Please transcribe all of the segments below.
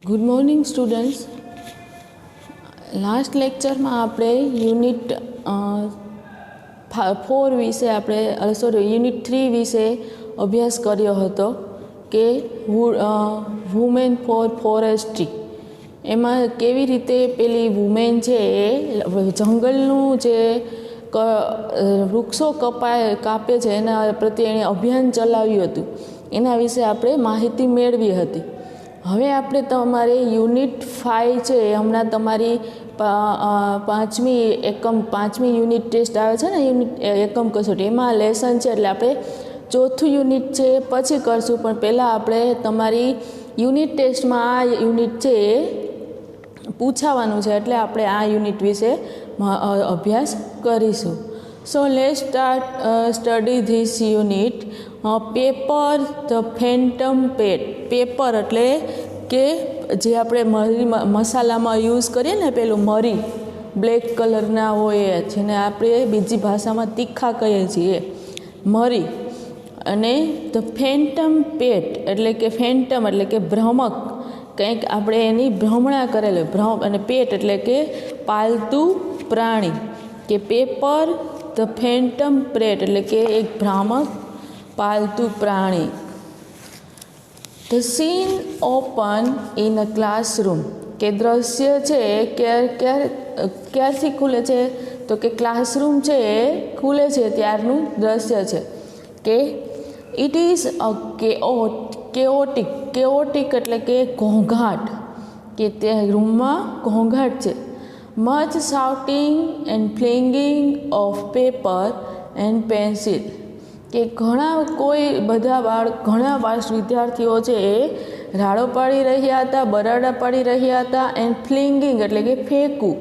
Good morning students. Last લેક્ચરમાં આપણે unit 4 વિશે યુનિટ 3 વિશે અભ્યાસ કર્યો હતો કે વુમેન ફોર ફોરેસ્ટ્રી. એમાં કેવી રીતે પેલી વુમેન છે એ જંગલનું જે વૃક્ષો કાપે છે એના પ્રત્યે એણે અભિયાન ચલાવ્યું હતું, એના વિશે આપણે માહિતી મેળવી હતી. હવે આપણે તમારે યુનિટ 5 છે હમણાં તમારી પાંચમી યુનિટ ટેસ્ટ આવે છે ને, યુનિટ એકમ કસોટી, એમાં લેસન છે એટલે આપણે ચોથું યુનિટ છે પછી કરશું. પણ પહેલાં આપણે તમારી યુનિટ ટેસ્ટમાં આ યુનિટ છે એ પૂછાવાનું છે એટલે આપણે આ યુનિટ વિશે અભ્યાસ કરીશું. So let's study this unit. Paper the phantom pet. Paper એટલે કે જે આપણે મસાલામાં યુઝ કરીએ ને, પેલું મરી બ્લેક કલરના હોય જેને આપણે બીજી ભાષામાં તીખા કહીએ છીએ, મરી. અને ધ ફેન્ટમ પેટ એટલે કે ફેન્ટમ એટલે કે ભ્રમક, કંઈક આપણે એની ભ્રમણા કરેલી અને પેટ એટલે કે પાલતુ પ્રાણી. કે પેપર ધ ફેન્ટમ પેટ એટલે કે એક ભ્રામક પાલતુ પ્રાણી. The scene open in a classroom. કે દ્રશ્ય છે ક્યારથી ખુલે છે, તો કે ક્લાસરૂમ છે એ ખુલે છે ત્યારનું દ્રશ્ય છે. કે ઇટ ઇઝ અ કેઓટિક એટલે કે ઘોંઘાટ, કે તે રૂમમાં ઘોંઘાટ છે. Much shouting and flinging of paper and pencil. કે ઘણા વિદ્યાર્થીઓ છે એ રાડો પાડી રહ્યા હતા, બરાડા પાડી રહ્યા હતા. એન્ડ ફ્લિંગિંગ એટલે કે ફેંકવું,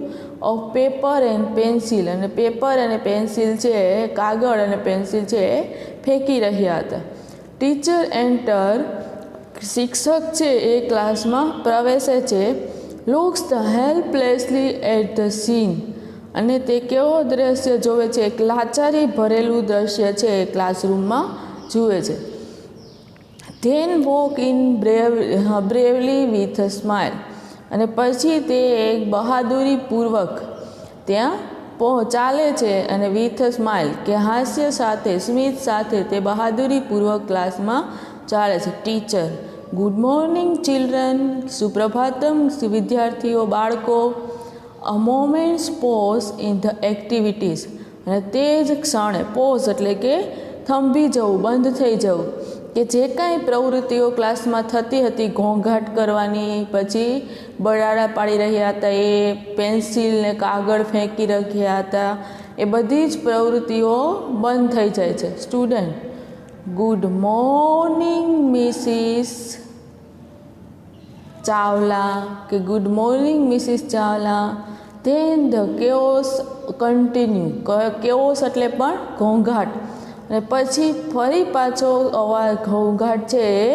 ઓફ પેપર એન્ડ પેન્સિલ, અને પેપર અને પેન્સિલ છે, કાગળ અને પેન્સિલ છે એ ફેંકી રહ્યા હતા. Teacher enter. શિક્ષક છે એ ક્લાસમાં પ્રવેશે છે. Looks the helplessly at the scene. અને તે કેવો દ્રશ્ય જોવે છે, એક લાચારી ભરેલું દ્રશ્ય છે એ ક્લાસરૂમમાં જુએ છે. Then walk in bravely with a smile. અને પછી તે એક બહાદુરીપૂર્વક ત્યાં ચાલે છે, અને વિથ અ સ્માઇલ કે હાસ્ય સાથે, સ્મિત સાથે તે બહાદુરીપૂર્વક ક્લાસમાં ચાલે છે. ટીચર. Good morning children. સુપ્રભાતમ વિદ્યાર્થીઓ, બાળકો. A moments pause in the activities. અને તે જ ક્ષણે, પોઝ એટલે કે થંભી જવું, બંધ થઈ જવું, કે જે કાંઈ પ્રવૃત્તિઓ ક્લાસમાં થતી હતી, ઘોંઘાટ કરવાની, પછી બરાડા પાડી રહ્યા હતા, એ પેન્સિલને કાગળ ફેંકી રહ્યા હતા, એ બધી જ પ્રવૃત્તિઓ બંધ થઈ જાય છે. Student. Good morning Mrs Chawla. કે good morning Mrs Chawla. Then the chaos continue. Chaos એટલે પણ ઘોંઘાટ, અને પછી ફરી પાછો ઘોંઘાટ છે એ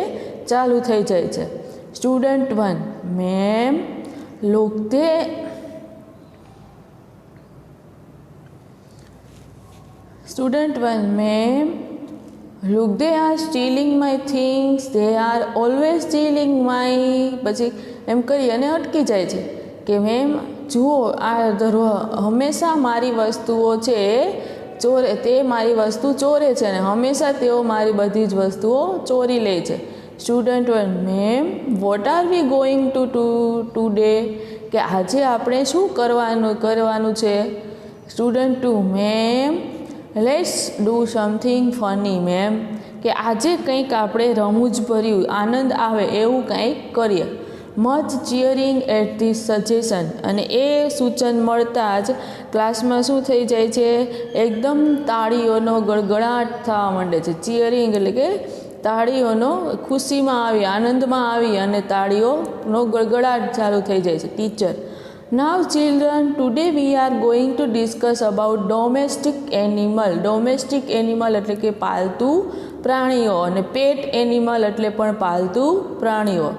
ચાલુ થઈ જાય છે. Student 1. Ma'am look they. Student 1. Ma'am look they are stealing my things. They are always stealing my. પછી એમ કરી અને અટકી જાય છે કે મેમ જુઓ, આ હંમેશા મારી વસ્તુઓ છે ચોરે, તે મારી વસ્તુ ચોરે છે, અને હંમેશા તેઓ મારી બધી જ વસ્તુઓ ચોરી લે છે. Student 1. Ma'am what are V going to today. કે આજે આપણે શું કરવાનું છે. Student 2. Ma'am let's do something funny. Ma'am કે આજે કંઈક આપણે રમૂજભર્યું, આનંદ આવે એવું કંઈક કરીએ. Much cheering at this suggestion. અને એ સૂચન મળતા જ ક્લાસમાં શું થઈ જાય છે, એકદમ તાળીઓનો ગડગડાટ થવા માંડે છે. ચીયરિંગ એટલે કે તાળીઓનો, ખુશીમાં આવી, આનંદમાં આવી અને તાળીઓનો ગડગડાટ ચાલુ થઈ જાય છે. Teacher. Now children, today we are going to discuss about domestic animal. Domestic animal એટલે કે પાલતુ પ્રાણીઓ, અને પેટ એનિમલ એટલે પણ પાલતુ પ્રાણીઓ.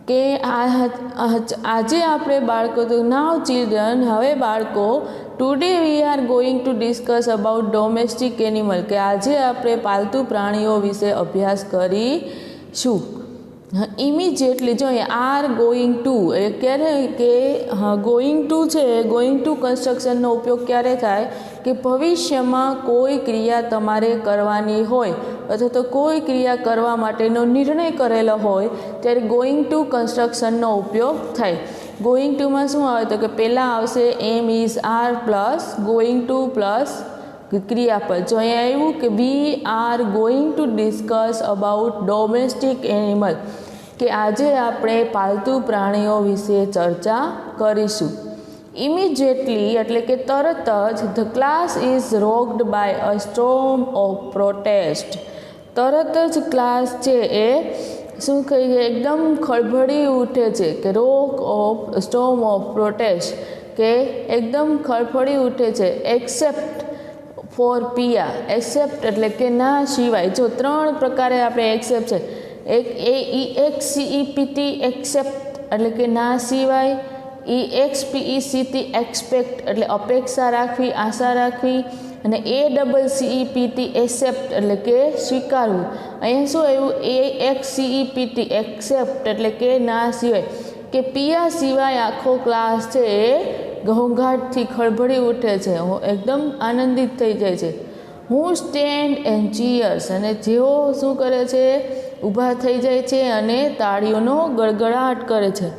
કે આજે આપણે બાળકો, નાવ ચિલ્ડ્રન હવે બાળકો, today we are going to discuss about domestic animal. કે આજે આપણે પાલતુ પ્રાણીઓ વિશે અભ્યાસ કરીશું. ઇમિજિએટલી જો આર ગોઈંગ ટુ એ ક્યારે કે ગોઈંગ ટુ છે, ગોઈંગ ટુ કન્સ્ટ્રક્શનનો ઉપયોગ ક્યારે થાય કે ભવિષ્યમાં કોઈ ક્રિયા તમારે કરવાની હોય અથવા તો કોઈ ક્રિયા કરવા માટેનો નિર્ણય કરેલો હોય ત્યારે ગોઈંગ ટુ કન્સ્ટ્રક્શનનો ઉપયોગ થાય. ગોઈંગ ટુમાં શું આવે તો કે પહેલાં આવશે am is are plus going to plus ક્રિયાપદ. જો અહીંયા આવ્યું કે we are going to discuss about domestic animal, કે આજે આપણે પાલતુ પ્રાણીઓ વિશે ચર્ચા કરીશું. ઇમિજિએટલી એટલે કે તરત જ the class is rocked by a storm of protest. તરત જ ક્લાસ છે એ શું કહીએ એકદમ ખળભળી ઉઠે છે, કે રોક ઓફ સ્ટોર્મ ઓફ પ્રોટેસ્ટ, કે એકદમ ખળભળી ઉઠે છે. એક્સેપ્ટ ફોર પિયા, એક્સેપ્ટ એટલે કે ના સિવાય. જો 3 પ્રકારે આપણે એક્સેપ્ટ છે, એક EXCEPT એક્સેપ્ટ એટલે કે ના સિવાય, EXPECT એક્સપેક્ટ એટલે અપેક્ષા રાખવી, આશા રાખવી, અને ACCEPT એક્સેપ્ટ એટલે કે સ્વીકારવું. અહીંયા શું આવ્યું EXCEPT એક્સેપ્ટ એટલે કે ના સિવાય, કે પિયા સિવાય આખો ક્લાસ છે એ ઘોંઘાટથી ખળભળી ઉઠે છે, એકદમ આનંદિત થઈ જાય છે. હું સ્ટેન્ડ એન્ડ ચીયર્સ, અને જેઓ શું કરે છે ઊભા થઈ જાય છે અને તાળીઓનો ગડગડાટ કરે છે.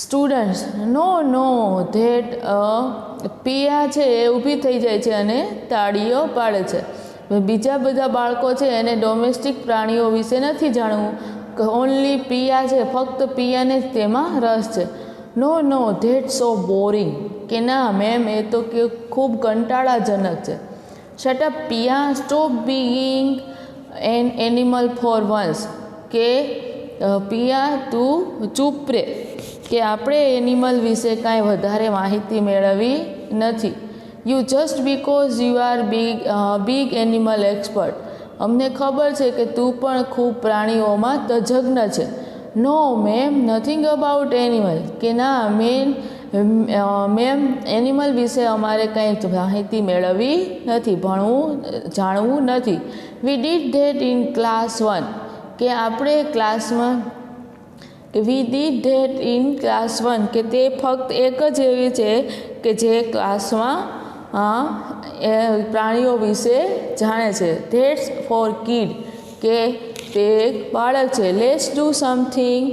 સ્ટુડન્ટ્સ નો નો ધેટ પિયા છે એ ઊભી થઈ જાય છે અને તાળીઓ પાડે છે. બીજા બધા બાળકો છે એને ડોમેસ્ટિક પ્રાણીઓ વિશે નથી જાણવું, ઓનલી પિયા છે, ફક્ત પિયાને જ તેમાં રસ છે. નો નો ધેટ સો બોરિંગ, કે ના મેમ એ તો કે ખૂબ કંટાળાજનક છે. Shut up Piya, stop being an animal for once, કે પિયા તું ચૂપ રહે, કે આપણે એનિમલ વિશે કાંઈ વધારે માહિતી મેળવી નથી. You just because you are big animal expert, અમને ખબર છે કે તું પણ ખૂબ પ્રાણીઓમાં તજજ્ઞ છે. નો મેમ નથિંગ અબાઉટ એનિમલ, કે ના મેમ એનિમલ વિશે અમારે કંઈ માહિતી મેળવવી નથી, જાણવું નથી. We did that in class 1, કે આપણે ક્લાસમાં we did that in class 1, કે તે ફક્ત એક જ એવી છે કે જે ક્લાસમાં પ્રાણીઓ વિશે જાણે છે. ધેટ્સ ફોર કિડ, કે તે એક બાળક છે. Let's do something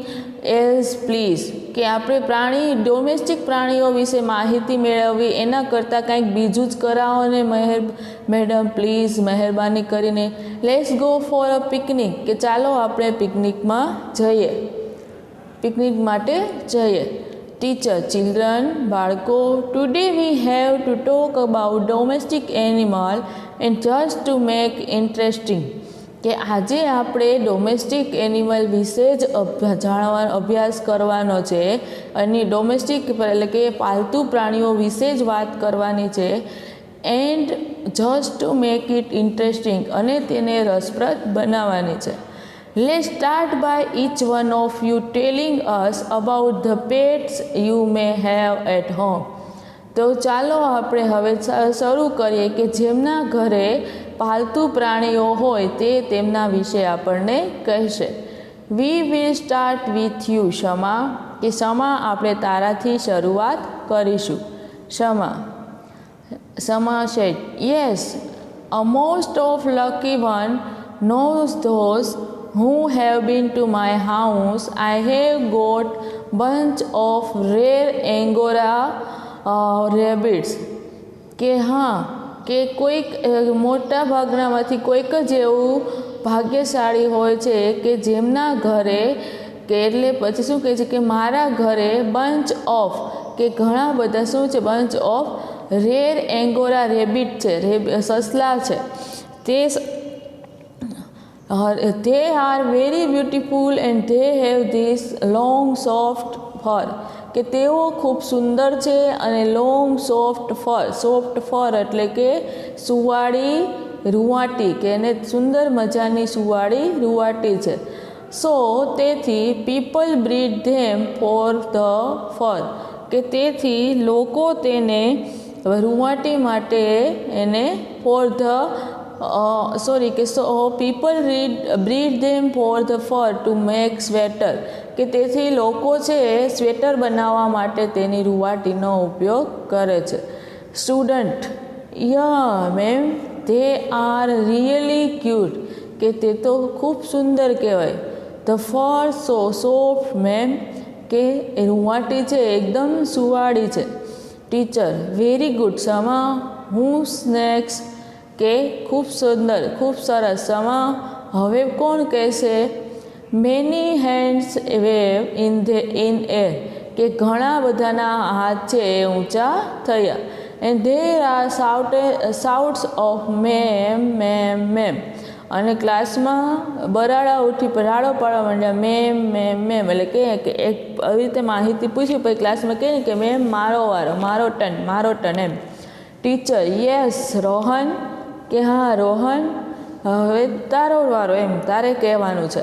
else please, કે આપણે ડોમેસ્ટિક પ્રાણીઓ વિશે માહિતી મેળવવી એના કરતાં કંઈક બીજું જ કરાવો ને મેડમ પ્લીઝ મહેરબાની કરીને. Let's go for a picnic, કે ચાલો આપણે પિકનિક માટે જઈએ. ટીચર ચિલ્ડ્રન બાળકો, today we have to talk about domestic animal and just to make interesting, કે આજે આપણે ડોમેસ્ટિક એનિમલ વિશે જ અભ્યાસ કરવાનો છે, અને ડોમેસ્ટિક એટલે કે પાલતુ પ્રાણીઓ વિશે જ વાત કરવાની છે. And just to make it interesting, અને તેને રસપ્રદ બનાવવાની છે. Let's start by each one of you telling us about the pets you may have at home. તો ચાલો આપણે હવે શરૂ કરીએ કે જેમના ઘરે પાલતુ પ્રાણીઓ હોય તે તેમના વિશે આપણને કહેશે. We will start with you Shama, કે શમા આપણે તારાથી શરૂઆત કરીશું. Shama said yes, a most of lucky one knows those who have been to my house. I have got bunch of rare Angora rabbits, કે હા કે કોઈક મોટા ભાગનામાંથી કોઈક જ એવું ભાગ્યશાળી હોય છે કે જેમના ઘરે, કે એટલે પછી શું કહે છે કે મારા ઘરે બંચ ઓફ, કે ઘણા બધા શું છે બંચ ઓફ રેર એંગોરા રેબિટ છે, સસલા છે. They are very beautiful and they have this long soft fur, કે તેઓ ખૂબ સુંદર છે અને લોંગ સોફ્ટ ફર એટલે કે સુવાળી રૂવાટી, કે એને સુંદર મજાની સુવાળી રૂવાટી છે. સો તેથી people breed them for the fur, કે તેથી લોકો તેને રૂવાટી માટે એને for the people breed them for the fur to make sweater, કે તેથી લોકો છે સ્વેટર બનાવવા માટે તેની રૂંવાટીનો ઉપયોગ કરે છે. Student: yeah ma'am, they are really cute, કે તે તો ખૂબ સુંદર કહેવાય. The fur so soft ma'am, કે રૂંવાટી છે એકદમ સુવાળી છે. Teacher: very good Sama. Who's next, કે ખૂબ સુંદર, ખૂબ સરસ. સમા: હવે કોણ કહેશે? Many hands wave in air, કે ઘણા બધાના હાથ છે એ ઊંચા થયા. And there are shouts of ma'am ma'am ma'am, અને ક્લાસમાં બરાડા ઉઠી રાડો પાડવા માંડ્યા, મેમ મેમ મેમ, એટલે કે એક આવી રીતે માહિતી પૂછી પછી ક્લાસમાં કહે કે મેમ મારો વારો, મારો ટર્ન એમ. ટીચર: યસ રોહન, કે હા રોહન, હવે તારો વારો એમ, તારે કહેવાનું છે.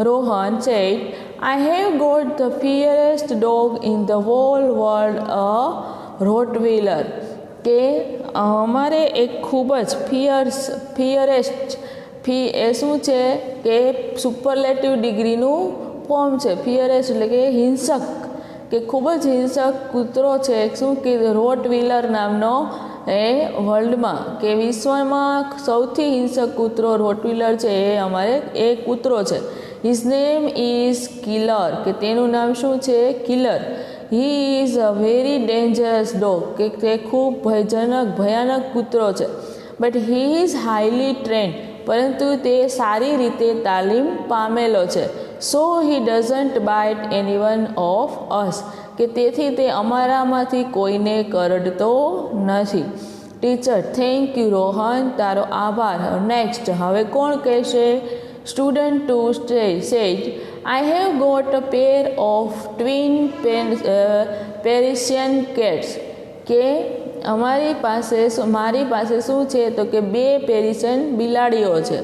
Rohan said, I have got the fiercest dog in the whole world, a rottweiler, કે અમારે એક ખૂબ જ ફિયરેસ્ટ એ શું છે કે સુપરલેટિવ ડિગ્રીનું ફોર્મ છે. ફિયરેસ્ટ એટલે કે હિંસક, કે ખૂબ જ હિંસક કૂતરો છે. શું કે રોટવીલર નામનો એ વર્લ્ડમાં કે વિશ્વમાં સૌથી હિંસક કૂતરો રોટવીલર છે એ કૂતરો છે. હિઝ નેમ ઇઝ કિલર, કે તેનું નામ શું છે? Killer. He is a very dangerous dog, કે તે ખૂબ ભયાનક કૂતરો છે. But he is highly trained, પરંતુ તે સારી રીતે તાલીમ પામેલો છે. So he doesn't bite anyone of us, કે તેથી તે અમારામાંથી કોઈને કરડતો નથી. ટીચર: થેન્ક યુ રોહન, તારો આભાર. નેક્સ્ટ, હવે કોણ કહેશે? Student 2 said, I have got a pair of twin Persian cats, કે મારી પાસે શું છે? તો કે 2 પેરિશિયન બિલાડીઓ છે.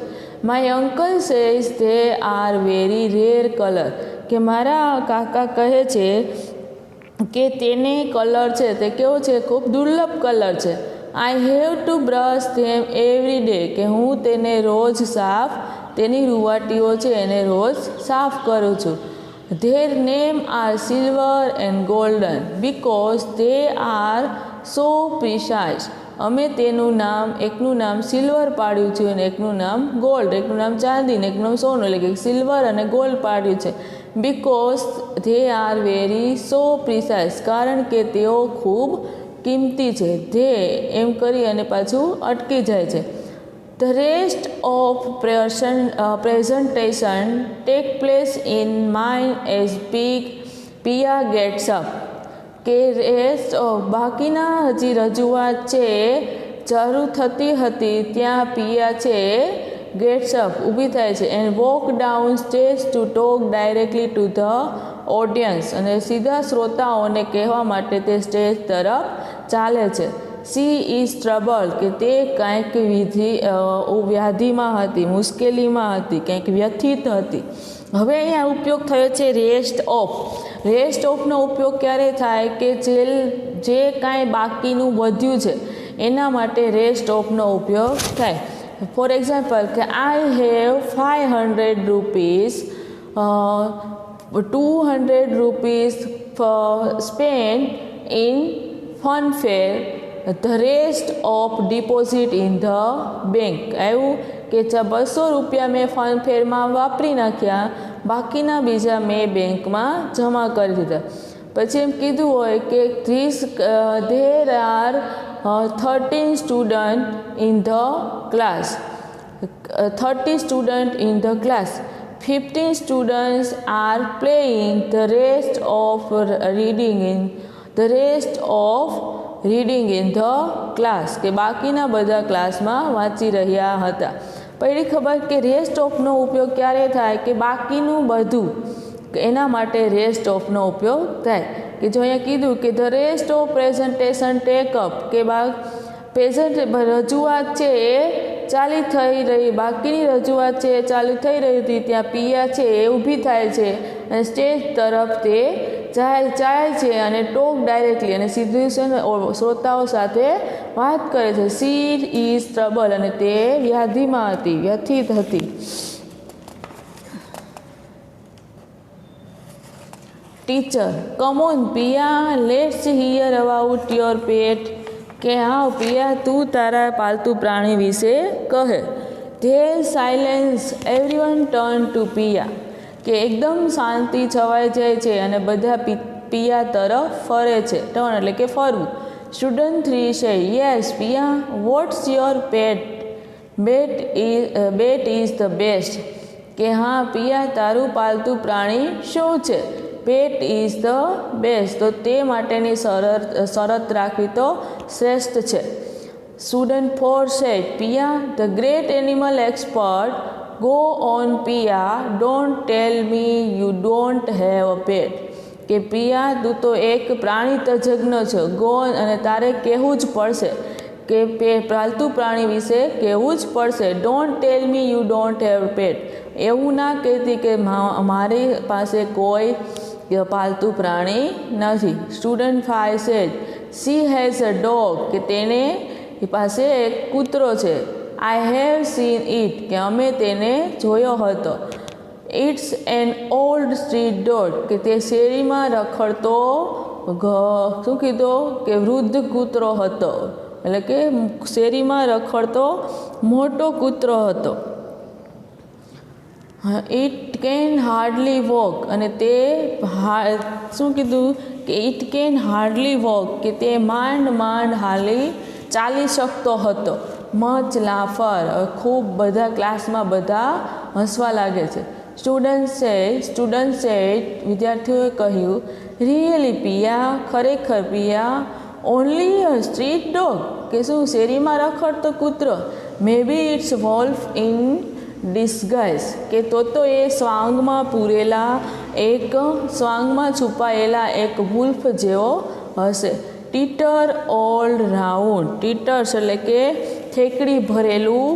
My uncle says they are very rare colour, કે મારા કાકા કહે છે કે તેને કલર છે તે કેવો છે? ખૂબ દુર્લભ કલર છે. I have to brush them every day, કે હું તેને રોજ તેની રૂંવાટીઓ છે એને રોજ સાફ કરું છું. Their names are silver and golden because they are so precise, અમે એકનું નામ સિલ્વર પાડ્યું છે અને એકનું નામ ગોલ્ડ, એકનું નામ ચાંદી ને એકનું નામ સોનું, એટલે કે સિલ્વર અને ગોલ્ડ પાડ્યું છે. Because they are very so precise, કારણ કે તેઓ ખૂબ કિંમતી છે. ધે એમ કરી અને પાછું અટકી જાય છે. The rest of presentation take place in mind as Piya gets up, કે બાકીના હજી રજૂઆત છે શરૂ થતી હતી ત્યાં પિયા છે ગેટ્સ અપ ઊભી થાય છે. And walk down stage to talk directly to the audience, અને સીધા શ્રોતાઓને કહેવા માટે તે સ્ટેજ તરફ ચાલે છે. સી ઇઝ ટ્રબલ, કે તે કંઈક વ્યાધિમાં હતી, મુશ્કેલીમાં હતી, કંઈક વ્યથિત હતી. હવે અહીંયા ઉપયોગ થયો છે રેસ્ટ ઓફ. રેસ્ટ ઓફનો ઉપયોગ ક્યારે થાય? કે જે કાંઈ બાકીનું વધ્યું છે એના માટે રેસ્ટ ઓફનો ઉપયોગ થાય. ફોર એક્ઝામ્પલ, કે I have 500 rupees 200 rupees spend in fun fair, the rest of deposit in the bank. આવ્યું કે 200 રૂપિયા મેં ફન ફેરમાં વાપરી નાખ્યા, બાકીના બીજા મેં બેંકમાં જમા કરી દીધા. પછી એમ કીધું હોય કે there are 13 student in the class, 30 student in the class, 15 students are playing, the rest of reading in the class, કે બાકીના બધા ક્લાસમાં વાંચી રહ્યા હતા. પછી ખબર કે રેસ્ટ ઓફનો ઉપયોગ ક્યારે થાય? કે બાકીનું બધું, એના માટે રેસ્ટ ઓફનો ઉપયોગ થાય. કે જો અહીંયા કીધું કે the rest of presentation tech up, કે રજૂઆત છે એ ચાલી થઈ રહી, બાકીની રજૂઆત છે એ ચાલુ થઈ રહી હતી ત્યાં પિયા છે એ ઊભી થાય છે અને સ્ટેજ તરફ તે ચાય છે અને ટોક ડાયરેક્ટલી અને સીધી છે ને શ્રોતાઓ સાથે વાત કરે છે. શી ઇઝ ટ્રબલ અને તે વ્યાધિમાં હતી, વ્યથિત હતી. Teacher, come on Piya, let's hear about your pet. કે હા પિયા, તું તારા પાલતુ પ્રાણી વિશે કહે. There silence, everyone turn to Piya. કે એકદમ શાંતિ છવાઈ જાય છે અને બધા પિયા તરફ ફરે છે. ટર્ન એટલે કે ફરવું. Student 3 say, yes Piya, what's your pet? Bet is the best. કે હા પિયા, તારું પાલતુ પ્રાણી શું છે? Pet is the best. તો તે માટેની શરત રાખવી તો શ્રેષ્ઠ છે. Student 4 said, Piya, the great animal expert. Go on Piya, don't tell me you don't have a pet. કે પિયા, તું તો એક પ્રાણી તજજ્ઞ છે. ગો અને તારે કહેવું જ પડશે કે પાલતુ પ્રાણી વિશે કહેવું જ પડશે. Don't tell me you don't have pet. એવું ના કહેતી કે મારી પાસે કોઈ પાલતુ પ્રાણી નથી. Student 5 said, she has a dog. કે તેને પાસે એક કૂતરો છે. I have seen it. કે અમે તેને જોયો હતો. It's an old street dog. કે તે શેરીમાં રખડતો શું કીધું કે વૃદ્ધ કૂતરો હતો, એટલે કે શેરીમાં રખડતો મોટો કૂતરો હતો. It can hardly walk. અને તે શું કીધું કે ઇટ કેન હાર્ડલી વોક. કે તે માંડ ચાલી શકતો હતો. મચ લાફર. ખૂબ બધા ક્લાસમાં બધા હસવા લાગે છે. સ્ટુડન્ટ સેડ, વિદ્યાર્થીઓએ કહ્યું, રિયલી પિયા, ખરેખર પિયા, ઓનલી અ સ્ટ્રીટ ડોગ. કે શું શેરીમાં રખડતો કૂતરો? મે બી ઇટ્સ વોલ્ફ ઇન ડિસ્ગાઇઝ. કે તો એ સ્વાંગમાં છુપાયેલા એક વુલ્ફ જેવો હશે. ટીટર ઓલ રાઉન્ડ. ટીટર્સ એટલે કે ઠેકડી ભરેલું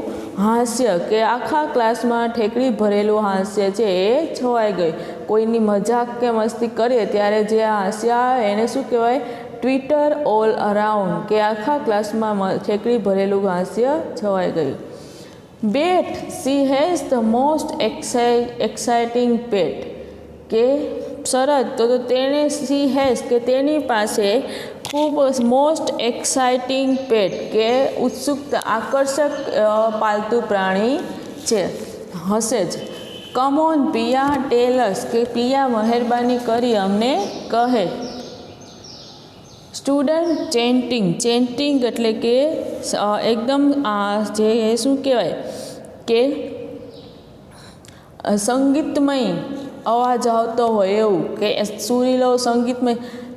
હાસ્ય. કે આખા ક્લાસમાં ઠેકડી ભરેલું હાસ્ય છે એ છવાઈ ગઈ. કોઈની મજાક કે મસ્તી કરીએ ત્યારે જે હાસ્ય આવે એને શું કહેવાય? Twitter all around. કે આખા ક્લાસમાં ઠેકડી ભરેલું હાસ્ય છવાઈ ગયું. Bet, she has the most exciting pet. કે શરત, તો તેને શી હેઝ કે તેની પાસે ખૂબ મોસ્ટ એક્સાઇટિંગ પેટ કે ઉત્સુકતા આકર્ષક પાલતુ પ્રાણી છે, હશે જ. કમ ઓન પિયા, ટેલ અસ. કે પિયા, મહેરબાની કરી અમને કહે. સ્ટુડન્ટ ચેન્ટિંગ એટલે કે એકદમ જે શું કહેવાય કે સંગીતમય અવાજ આવતો હોય એવું, કે સુરીલો સંગીતમય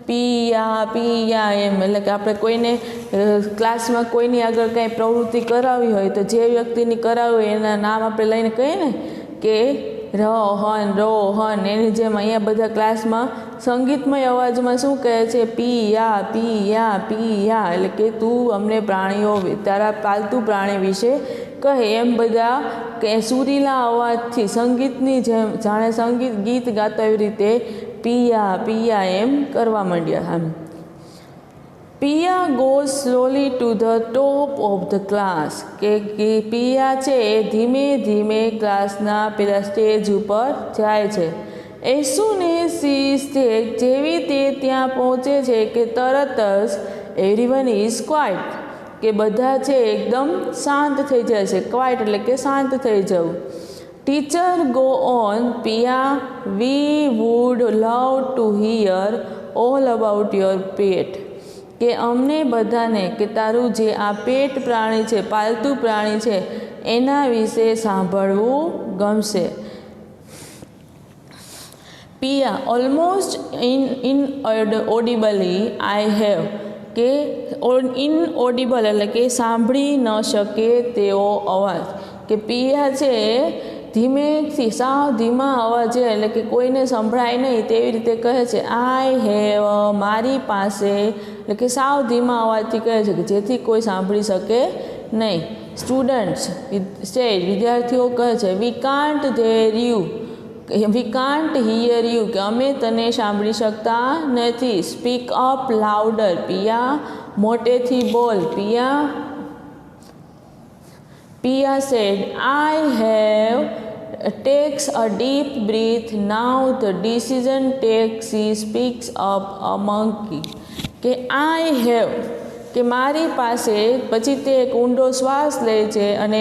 પિયા એમ. એટલે કે આપણે કોઈને ક્લાસમાં કોઈની આગળ કાંઈ પ્રવૃત્તિ કરાવી હોય તો જે વ્યક્તિની કરાવી હોય એના નામ આપણે લઈને કહીએ ને કે રોહન. એની જેમ અહીંયા બધા ક્લાસમાં સંગીતમય અવાજમાં શું કહે છે? પિયા. એટલે કે તું અમને પ્રાણીઓ, તારા પાલતુ પ્રાણી વિશે કહે. એમ બધા કે સુરીલા અવાજથી સંગીતની જેમ જાણે ગીત ગાતા એવી રીતે પિયા એમ કરવા માંડ્યા. Piya goes slowly to the top of the class. કે પિયા છે એ ધીમે ધીમે ક્લાસના પેલા સ્ટેજ ઉપર જાય છે. As soon as she is there. જેવી તે ત્યાં પહોંચે છે કે તરત જ એવરીવન ઇઝ ક્વાઇટ. કે બધા છે એકદમ શાંત થઈ જાય છે. ક્વાઇટ એટલે કે શાંત થઈ જવું. Teacher go on Piya, we would love to hear all about your pet. કે અમને બધાને કે તારું જે આ પેટ પ્રાણી છે, પાલતુ પ્રાણી છે, એના વિશે સાંભળવું ગમશે. પિયા, ઓલમોસ્ટ ઇનઓડિબલી આઈ હેવ. કે ઇનઓડિબલ એટલે કે સાંભળી ન શકે તેવો અવાજ. કે પિયા છે ધીમેથી સાવ ધીમા અવાજે, એટલે કે કોઈને સંભળાય નહીં તેવી રીતે કહે છે. આઈ હેવ, મારી પાસે. એટલે કે સાવ ધીમા અવાજથી કહે છે કે જેથી કોઈ સાંભળી શકે નહીં. સ્ટુડન્ટ્સ વિદ્યાર્થીઓ કહે છે, we can't there you. We can't here you, કે અમે તને સાંભળી શકતા નથી. સ્પીક અપ લાઉડર, પિયા મોટેથી બોલ. Pia said, I have takes a deep breath. Now the decision takes, he speaks up a monkey. કે I have, કે મારી પાસે, પછી તે એક ઊંડો શ્વાસ લે છે અને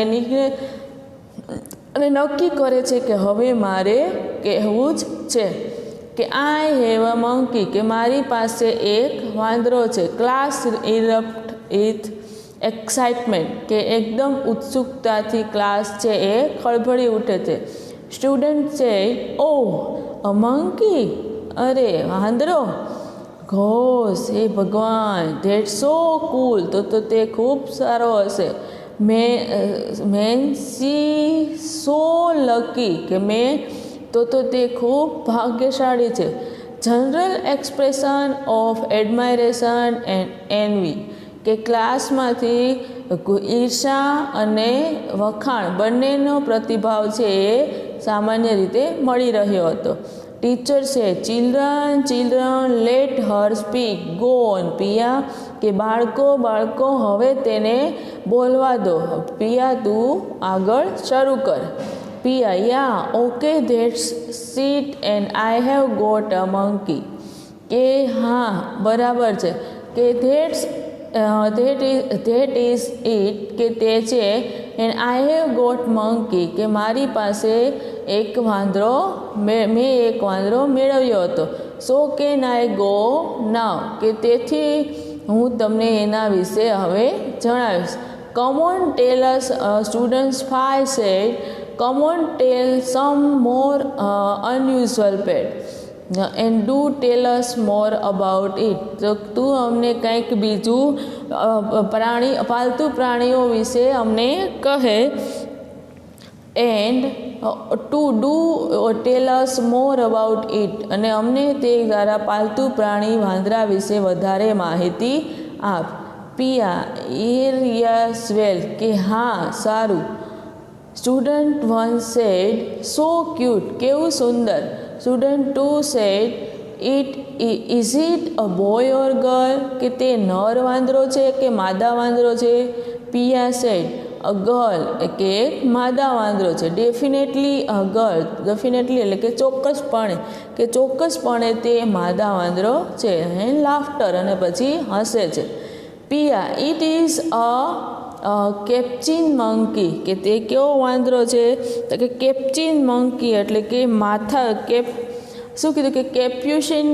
નક્કી કરે છે કે હવે મારે કહેવું જ છે. કે I have a monkey, કે મારી પાસે એક વાંદરો છે. ક્લાસ ઇરપ્ટ ઇથ એક્સાઇટમેન્ટ, કે એકદમ ઉત્સુકતાથી ક્લાસ છે એ ખળભળી ઉઠે છે. સ્ટુડન્ટ છે, ઓહ અ મંકી, અરે વાંદરો. ઘોષ, હે ભગવાન, ધેટ સો કૂલ, તો તે ખૂબ સારો હશે. મેન સી સો લકી, કે તો તે ખૂબ ભાગ્યશાળી છે. General expression of admiration and envy, કે ક્લાસમાંથી ઈર્ષા અને વખાણ બંનેનો પ્રતિભાવ છે એ સામાન્ય રીતે મળી રહ્યો હતો. ટીચર છે, children let her speak, go on Piya, કે બાળકો હવે તેને બોલવા દો. પિયા તું આગળ શરૂ કર. Piya, yeah okay that's it and I have got a monkey, કે હા બરાબર છે, કે ધેટ ઇઝ ઇટ, કે તે છે. And I have got monkey, કે મારી પાસે એક વાંદરો મેળવ્યો હતો. સો કેન આઈ ગો નાવ, કે તેથી હું તમને એના વિશે હવે જણાવીશ. Come on tell us, students 5 said, come on tell some more unusual pet and do tell us more about it. તો તું અમને કંઈક બીજું પાલતુ પ્રાણીઓ વિશે અમને કહે. And to do tell us more about it, અને અમને તે તારા પાલતુ પ્રાણી વાંદરા વિશે વધારે માહિતી આપ. પિયા, યસ વેલ, કે હા સારું. સ્ટુડન્ટ 1 સેડ, સો ક્યુટ, કેવું સુંદર. Student 2 said, is it a boy or girl, કે તે નર વાંદરો છે કે માદા વાંદરો છે. પિયા સેડ, અ ગર્લ, કે એક માદા વાંદરો છે. ડેફિનેટલી અ ગર્લ, ડેફિનેટલી એટલે કે ચોક્કસપણે તે માદા વાંદરો છે. લાફ્ટર, અને પછી હસે છે. પિયા, ઇટ ઇઝ અ કેપ્ચિન મંકી, કે તે કેવો વાંદરો છે, તો કે કેપ્ચિન મંકી એટલે કે શું કીધું કે કેપ્યુશિન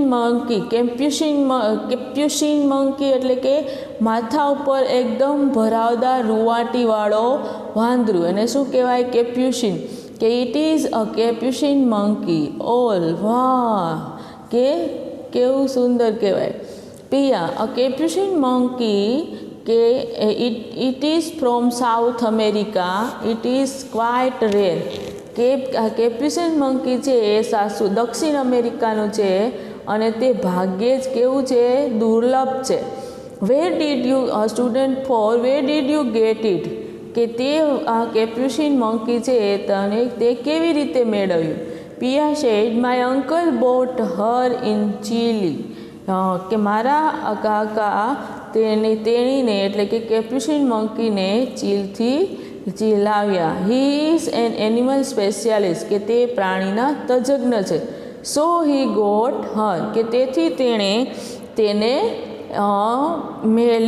મંકી એટલે કે માથા ઉપર એકદમ ભરાવદાર રૂંવાટીવાળો વાંદરું, એને શું કહેવાય, કેપ્યુશિન. કે it is a capuchin monkey. All, વાહ, કે કેવું સુંદર કહેવાય. પિયા, અ કેપ્યુશિન મંકી, કે it is from South America, it is quite rare. કે કેપ્યુશિન મંકી છે એ દક્ષિણ અમેરિકાનું છે અને તે ભાગ્યે જ કેવું છે, દુર્લભ છે. Where did you, student 4, where did you get it, કે તે કેપ્યુશિન મંકી છે તે કેવી રીતે મેળવ્યું. Pia said, my uncle bought her in Chile, કે મારા કાકા તેણીને એટલે કે કેપ્યુશિન મંકીને ચીલથી લાવ્યા. He is an animal specialist, કે તે પ્રાણીના તજજ્ઞ છે. સો હી ગોટ હર, કે તેથી તેણે તેને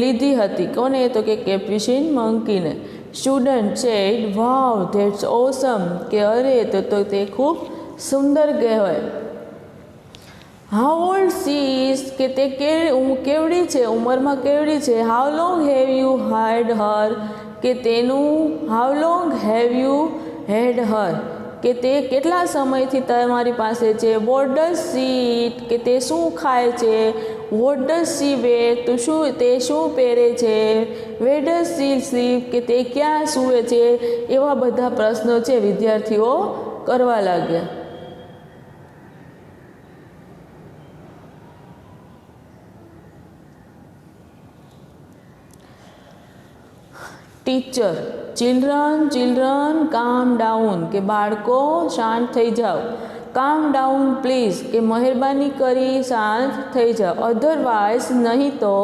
લીધી હતી. કોને, તો કે કેપ્યુશિન મંકીને. સ્ટુડન્ટ સેડ, વાવ ધેટ્સ ઓસમ, કે અરે તો તે ખૂબ સુંદર કહેવાય. હાઉ ઓલ્ડ સી ઇઝ, કે તે કેવડી છે, ઉંમરમાં કેવડી છે. How long have you had her, કે how long have you had her, કે તે કેટલા સમયથી તમારી પાસે છે. વોટ ડઝ સી ઇટ, કે તે શું ખાય છે. વોટ ડઝ સી વેર, તે શું પહેરે છે. વેર ડઝ સી સ્લીપ, કે તે ક્યાં સૂવે છે. એવા બધા પ્રશ્નો છે વિદ્યાર્થીઓ કરવા લાગ્યા. ટીચર, ચિલ્ડ્રન કામ ડાઉન, કે બાળકો શાંત થઈ જાઓ. કામ ડાઉન પ્લીઝ કે મહેરબાની કરી શાંત થઈ જાઓ, અધરવાઇઝ નહીં તો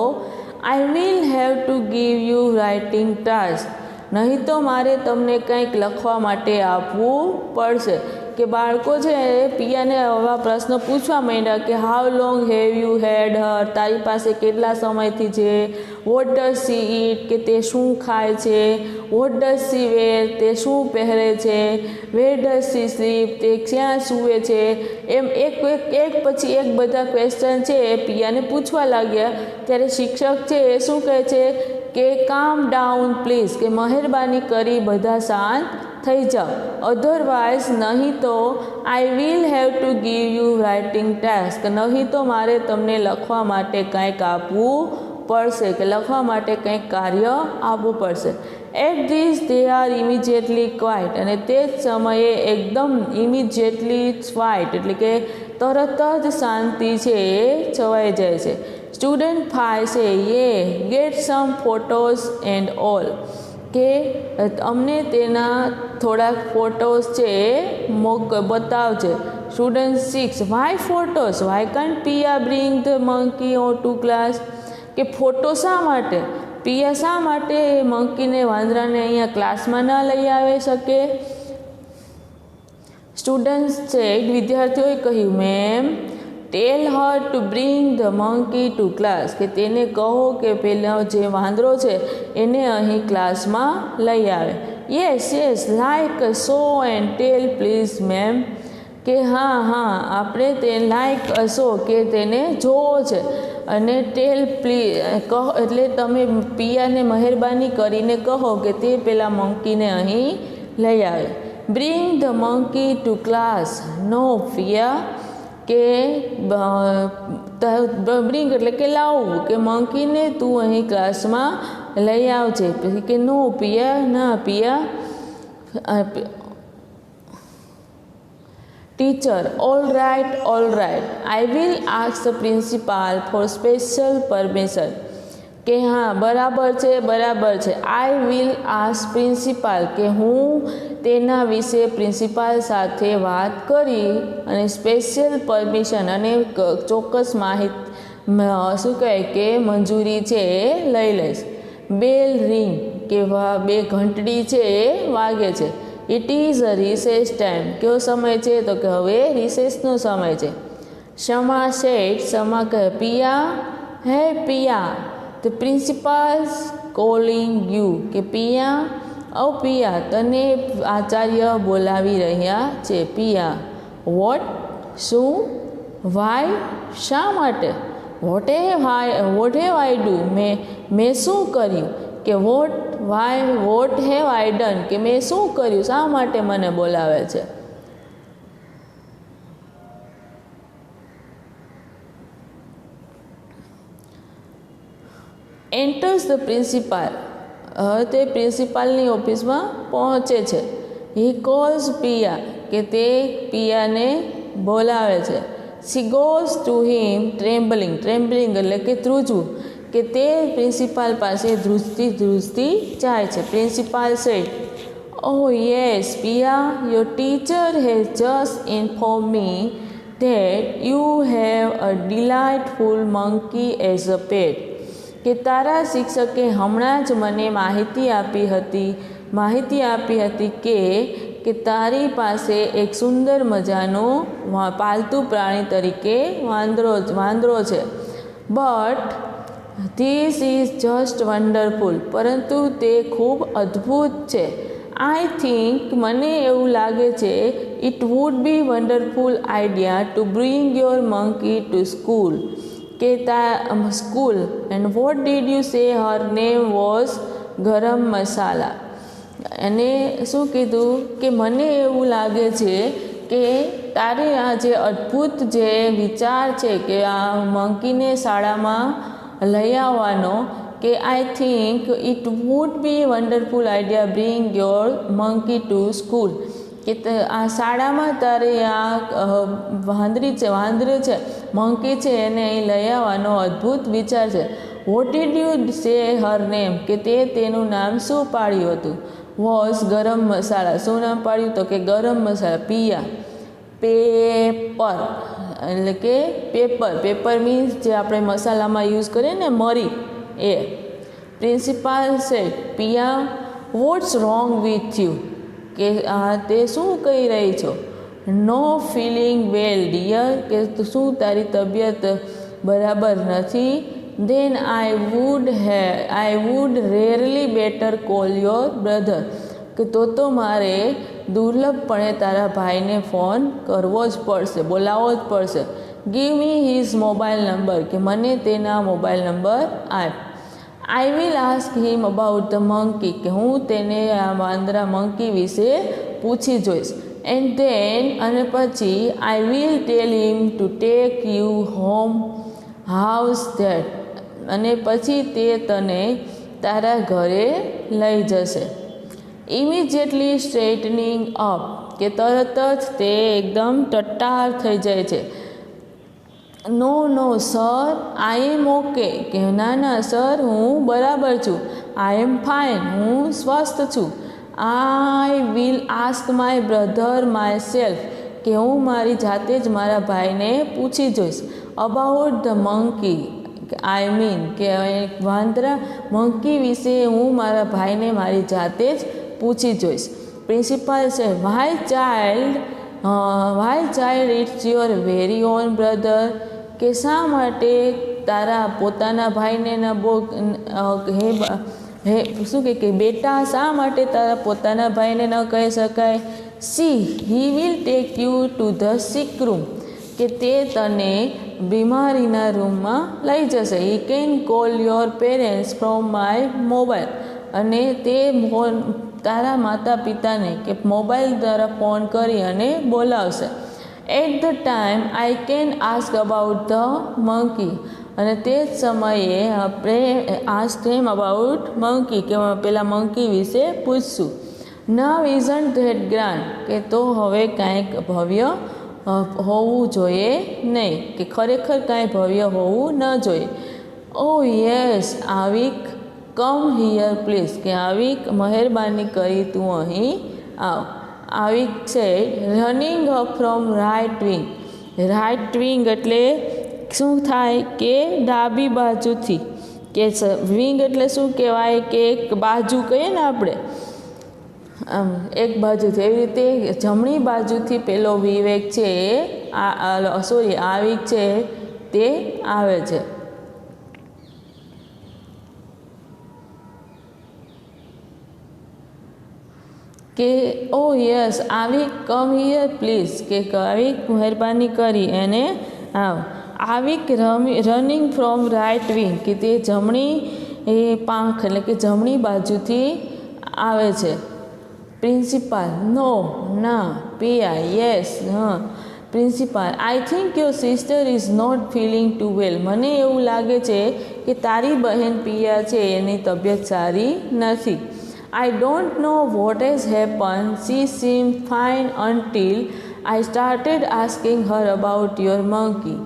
I will have to give you writing task, નહીં તો મારે તમને કંઈક લખવા માટે આપવું પડશે. કે બાળકો છે પિયાને આવા પ્રશ્નો પૂછવા માંડ્યા કે how long have you had her, તારી પાસે કેટલા સમયથી છે. વોટ ડઝ સી ઇટ, કે તે શું ખાય છે. વોટ ડઝ સી વેર, તે શું પહેરે છે. વેર ડઝ સી સ્લીપ, તે ક્યાં સૂવે છે. એમ એક પછી એક બધા ક્વેશ્ચન છે એ પિયાને પૂછવા લાગ્યા. ત્યારે શિક્ષક છે એ શું કહે છે કે કામ ડાઉન પ્લીઝ, કે મહેરબાની કરી બધા શાંત થઈ જાઓ, અધરવાઇઝ નહીં તો I will have to give you writing task, નહીં તો મારે તમને લખવા માટે કંઈક આપવું પડશે, કે લખવા માટે કંઈક કાર્ય આપવું પડશે. At this they are immediately quiet, અને તે જ સમયે એકદમ ઇમિજિએટલી ક્વાઇટ એટલે કે તરત જ શાંતિ છે એ છવાઈ જાય છે. સ્ટુડન્ટ 5 છે yeah get some photos and all, કે અમને તેના થોડાક ફોટોઝ છે એ બતાવજે. Student 6 why photos, why can't Pia bring the monkey or to class, કે ફોટો શા માટે, પિયા શા માટે મંકીને વાંદરાને અહીંયા ક્લાસમાં ના લઈ આવી શકે. સ્ટુડન્ટ્સ છે વિદ્યાર્થીઓએ કહ્યું ma'am tell her to bring the monkey to class, કે તેને કહો કે પેલો જે વાંદરો છે એને અહીં ક્લાસમાં લઈ આવે. Yes like so and tell please ma'am, કે હા આપણે તે લાઈક સો કે તેને જોવો છે, અને ટેલ પ્લીઝ કહો એટલે તમે પિયાને મહેરબાની કરીને કહો કે તે પેલા મંકીને અહીં લઈ આવે. Bring the monkey to class, no Pia, કે બ્રિંગ એટલે કે લાવવું, કે મંકીને તું અહીં ક્લાસમાં લઈ આવજે. પછી કે નો પિયા, ના Pia. Teacher all right I will ask the principal for special permission, કે હા બરાબર છે આઈ વિલ આસ્ક પ્રિન્સિપાલ, કે હું તેના વિશે પ્રિન્સિપાલ સાથે વાત કરી અને સ્પેશિયલ પરમિશન અને ચોક્કસ શું કહે કે મંજૂરી છે એ લઈ લઈશ. બેલ રિંગ, કે બે ઘંટડી છે એ વાગે છે. It is a recess time, કયો સમય છે તો કે હવે રિસેસનો સમય છે. શમા સેડ, શમા કહે પિયા હે પિયા, ધ પ્રિન્સિપાલ્સ કોલિંગ યુ, કે પિયા પિયા તને આચાર્ય બોલાવી રહ્યા છે. પિયા વોટ, શું. વાય, શા માટે. વોટ હેવ આઈ ડુ, મેં શું કર્યું, કે વોટ હેવ આઈ ડન, કે મેં શું કર્યું, શા માટે મને બોલાવે છે. એન્ટર્સ ધ પ્રિન્સિપાલ, તે પ્રિન્સિપાલની ઓફિસમાં પહોંચે છે. હી કોલ્સ પિયા, કે તે પિયાને બોલાવે છે. શી ગોઝ ટુ હિમ ટ્રેમ્બલિંગ એટલે કે ધ્રુજવું, કે તે પ્રિન્સિપાલ પાસે ધ્રુજતી જાય છે. Principal said oh yes Pia, your teacher has just inform me that you have a delightful monkey as a pet, કે તારા શિક્ષકે હમણાં જ મને માહિતી આપી હતી કે તારી પાસે એક સુંદર મજાનો પાલતુ પ્રાણી તરીકે વાંદરો છે. But this is just wonderful, પરંતુ તે ખૂબ અદ્ભુત છે. આઈ થિંક, મને એવું લાગે છે, it would be wonderful idea to bring your monkey to school, કે school. And what did you say her name was ગરમ મસાલા, અને શું કીધું કે મને એવું લાગે છે કે તારે આ જે અદ્ભુત જે વિચાર છે કે આ મંકીને શાળામાં લઈ આવવાનો, કે I think it would be wonderful idea bring your monkey to school, કે આ શાળામાં તારે આ વાંદરી છે મંકી છે એને અહીં લઈ આવવાનો અદ્ભુત વિચાર છે. Vote did you say her name, કે તેનું નામ શું પાડ્યું હતું. વોઝ ગરમ મસાલા, શું નામ પાડ્યું તો કે ગરમ મસાલા. પેપર એટલે કે પેપર મીન્સ જે આપણે મસાલામાં યુઝ કરીએ ને મરી એ. Principal said, Pia what's wrong with you, કે તે શું કહી રહી છો? નો ફીલિંગ વેલ ડિયર, કે શું તારી તબિયત બરાબર નથી? Then I would rarely better call your brother, કે તો મારે દુર્લભપણે તારા ભાઈને ફોન કરવો જ પડશે, બોલાવવો જ પડશે. Give me his mobile number, કે મને તેના મોબાઈલ નંબર આપ. આઈ will ask him about the monkey, કે હું તેને આ વાંદરા મંકી વિશે પૂછી જોઈશ. એન્ડ ધેન અને પછી I will tail him to take you home house that, અને પછી તે તને તારા ઘરે લઈ જશે. ઇમિજિએટલી સ્ટ્રેટનિંગ અપ, કે તરત જ તે એકદમ ટટ્ટાર થઈ જાય છે. નો સર આઈ એમ ઓકે, કે ના સર હું બરાબર છું. આઈ એમ ફાઇન, હું સ્વસ્થ છું. આઈ will ask my brother my self, કે હું મારી જાતે જ મારા ભાઈને પૂછી જોઈશ. અબાઉટ ધ મંકી, કે વાંદરા મંકી વિશે હું મારા ભાઈને મારી જાતે જ પૂછી જોઈશ. પ્રિન્સિપાલ છે, why child it's your very own brother, કે શા માટે તારા પોતાના ભાઈને શું કે બેટા શા માટે તારા પોતાના ભાઈને ન કહી શકાય? See he will take you to the sick room, કે તે તને બીમારીના રૂમમાં લઈ જશે. He can call your parents from my mobile, અને તે તારા માતા પિતાને કે મોબાઈલ દ્વારા ફોન કરી અને બોલાવશે. At the time I can ask about the monkey, અને તે જ સમયે આપણે આસ્ક હિમ અબાઉટ મંકી, કે પેલા મંકી વિશે પૂછશું. નાવ ઇઝન્ટ ધેટ ગ્રાન્ડ, કે તો હવે કાંઈક ભવ્ય હોવું જોઈએ નહીં, કે ખરેખર કાંઈ ભવ્ય હોવું ન જોઈએ. Oh yes Avik, come here please, કે આવિક મહેરબાની કરી તું અહીં આવ. આવિક છે running up from right wing. Right wing એટલે શું થાય કે ડાબી બાજુથી, કે વિંગ એટલે શું કહેવાય કે એક બાજુ કહીએ ને આપણે આમ એક બાજુથી, એવી રીતે જમણી બાજુથી પેલો વિવેક છે આવિક છે તે આવે છે. કે oh yes Avik come here please, કે આવિક મહેરબાની કરી એને આવ. Avik running from right wing, કે તે જમણી પાંખ એટલે કે જમણી બાજુથી આવે છે. પ્રિન્સિપાલ નો ના. પિયા યસ હા. Principal I think your sister is not feeling too well, મને એવું લાગે છે કે તારી બહેન પિયા છે એની તબિયત સારી નથી. I don't know what has happened. She seemed fine until I started asking her about your monkey.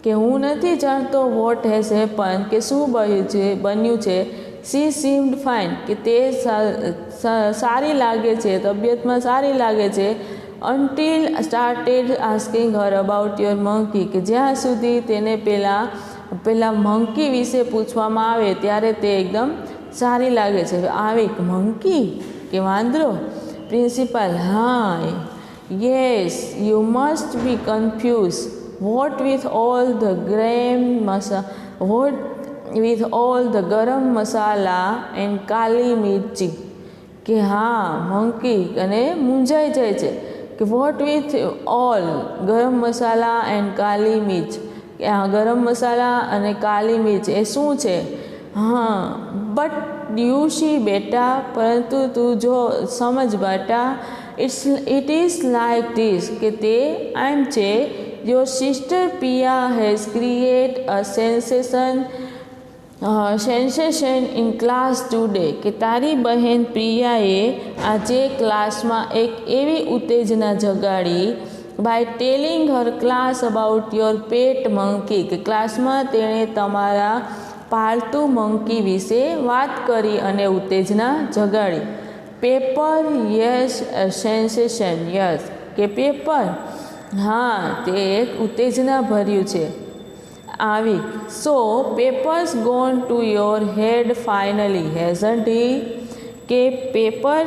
કે હું નથી જાણતો what has happened, કે શું બન્યું છે. She seemed fine, કે તે સારી લાગે છે, તબિયતમાં સારી લાગે છે. Until I started asking her about your monkey, કે જ્યાં સુધી તેને પેલા મંકી વિશે પૂછવામાં આવે ત્યારે તે એકદમ સારી લાગે છે. આવિક મંકી, કે વાંદરો. પ્રિન્સિપાલ હા. Yes you must be confuse. What with all the garam masala and કાલી મિર્ચી, કે હા મંકી અને મૂંઝાઈ જાય છે કે વોટ વિથ ઓલ ગરમ મસાલા એન્ડ કાલી મિર્ચ, કે આ ગરમ મસાલા અને કાલી મિર્ચ એ શું છે? હા બટ યુ સી બેટા, પરંતુ તું જો સમજ બેટા. ઇટ ઇઝ લાઇક ધીસ, કે તે આમ છે. Your sister Pia has create a sensation in class today, કે તારી બહેન પ્રિયાએ આજે ક્લાસમાં એક એવી ઉત્તેજના જગાડી by telling her class about your pet monkey, કે ક્લાસમાં તેણે તમારા પાલતુ મંકી વિશે વાત કરી અને ઉત્તેજના જગાડી. પેપર યસ સેન્સેશન યસ, કે પેપર હા, તે એક ઉત્તેજના ભર્યું છે. આવી. So Pepper's gone to your head finally hasn't he, કે પેપર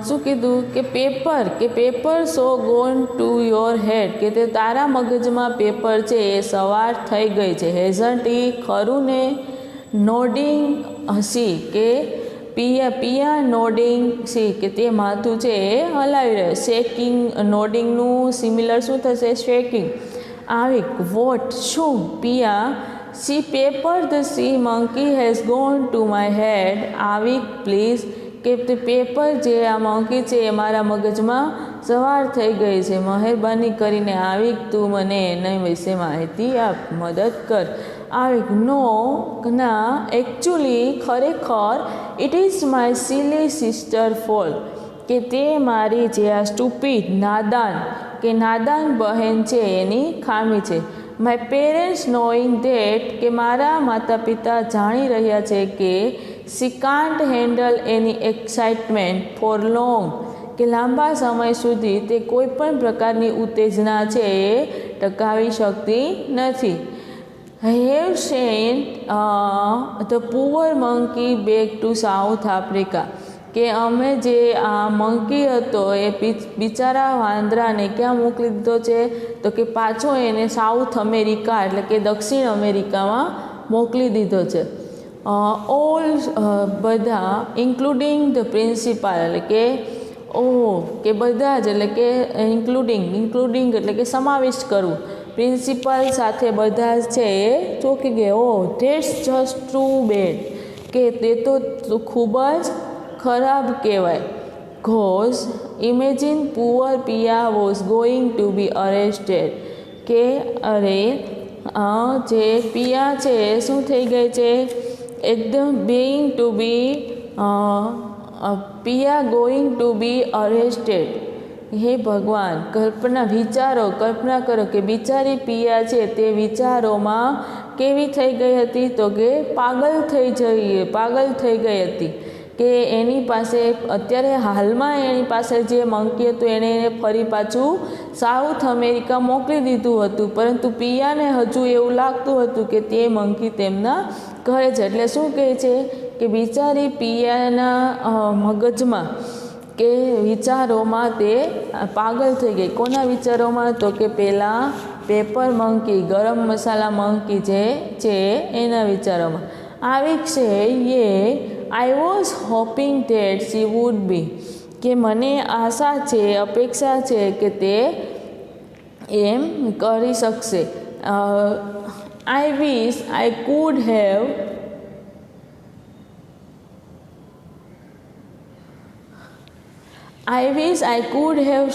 શું કીધું કે Pepper so gone to your head, કે તે તારા મગજમાં પેપર છે એ સવાર થઈ ગઈ છે. હેઝન્ટ હી, ખરું ને. નોડિંગ હસી, કે પિયા નોડિંગ સી, કે તે માથું છે એ હલાવી રહ્યો. શેકિંગ, નોડિંગનું સિમિલર શું થશે? શેકિંગ. આવી. વોટ, શું? Pia, see Pepper the see monkey has gone to my head. આવી. પ્લીઝ, કે તે પેપર જે આ મંકી છે એ મારા મગજમાં સવાર થઈ ગઈ છે. મહેરબાની કરીને આવી તું મને એના વિશે માહિતી આપ, મદદ કર. આવી. નો, ના, એકચ્યુઅલી, ખરેખર, it is my silly sister fault, કે તે મારી જે આ સ્ટુપિડ, નાદાન, કે નાદાન બહેન છે એની ખામી છે. માય પેરેન્ટ્સ નોઈંગ ધેટ, કે મારા માતા પિતા જાણી રહ્યા છે કે she can't handle any excitement for long, કે લાંબા સમય સુધી તે કોઈ પણ પ્રકારની ઉત્તેજના છે એ ટકાવી શકતી નથી. Have sent the poor monkey back to South Africa, કે અમે જે આ મંકી હતો એ બિચારા વાંદરાને ક્યાં મોકલી દીધો છે? તો કે પાછો એને સાઉથ અમેરિકા એટલે કે દક્ષિણ અમેરિકામાં મોકલી દીધો છે. ઓલ, બધા, ઇન્ક્લુડિંગ ધ પ્રિન્સિપાલ, એટલે કે કે બધા જ, એટલે કે ઇન્ક્લુડિંગ એટલે કે સમાવિષ્ટ કરવું. પ્રિન્સિપાલ સાથે બધા જ છે એ ચોંકી ગયા. ધેટ્સ જસ્ટ ટુ બેડ, કે તે તો ખૂબ જ ખરાબ કહેવાય. Gosh, imagine poor Pia was going to be arrested, કે અરે જે પિયા છે એ શું થઈ ગઈ છે? એકદમ being to be Piya going to be arrested. હે ભગવાન, કલ્પના કરો કે બિચારી પિયા છે તે વિચારોમાં કેવી થઈ ગઈ હતી? તો કે પાગલ થઈ ગઈ હતી. કે એની પાસે અત્યારે હાલમાં એની પાસે જે મંકી હતું એને ફરી પાછું સાઉથ અમેરિકા મોકલી દીધું હતું, પરંતુ પિયાને હજુ એવું લાગતું હતું કે તે મંકી તેમના ઘરે છે. એટલે શું કહે છે કે બિચારી પિયાના મગજમાં કે વિચારોમાં તે પાગલ થઈ ગઈ. કોના વિચારોમાં? તો કે પેલા પેપર મંકી, ગરમ મસાલા મંકી જે છે એના વિચારોમાં. આવી છે yeah I was hoping that she would be, કે મને આશા છે, અપેક્ષા છે કે તે એમ કરી શકશે. I wish I could have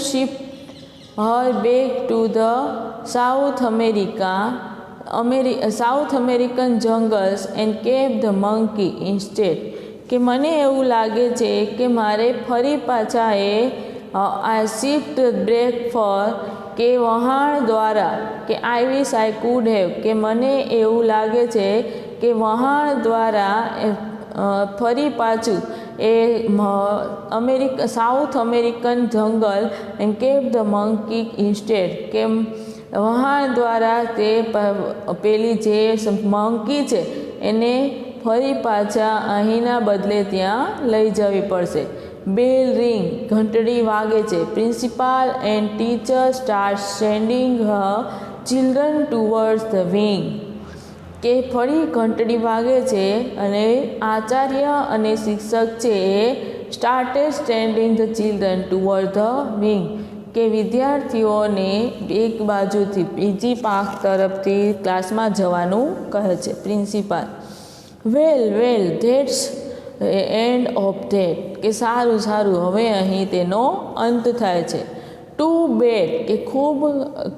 shipped her back to the South American jungles and kept the monkey instead, કે મને એવું લાગે છે કે મારે ફરી પાછા આ શિફ્ટ બ્રેક ફોર, કે વહાણ દ્વારા, કે આઈ વિશ આઈ કુડ હેવ, કે મને એવું લાગે છે કે વહાણ દ્વારા ફરી પાછું South American jungle and keep the monkey instead, કે વહાણ દ્વારા તે પેલી જે મંકી છે એને ફરી પાછા અહીંના બદલે ત્યાં લઈ જવી પડશે. બેલ રિંગ, ઘંટડી વાગે છે. Principal and teacher start sending Har children towards the wing, કે ફરી ઘંટડી વાગે છે અને આચાર્ય અને શિક્ષક છે એ started standing the children toward the wing, કે વિદ્યાર્થીઓને એક બાજુથી બીજી પાંખ તરફથી ક્લાસમાં જવાનું કહે છે principal. Well that's end of that, કે સારું હવે અહીં તેનો અંત થાય છે. ટુ બેડ, કે ખૂબ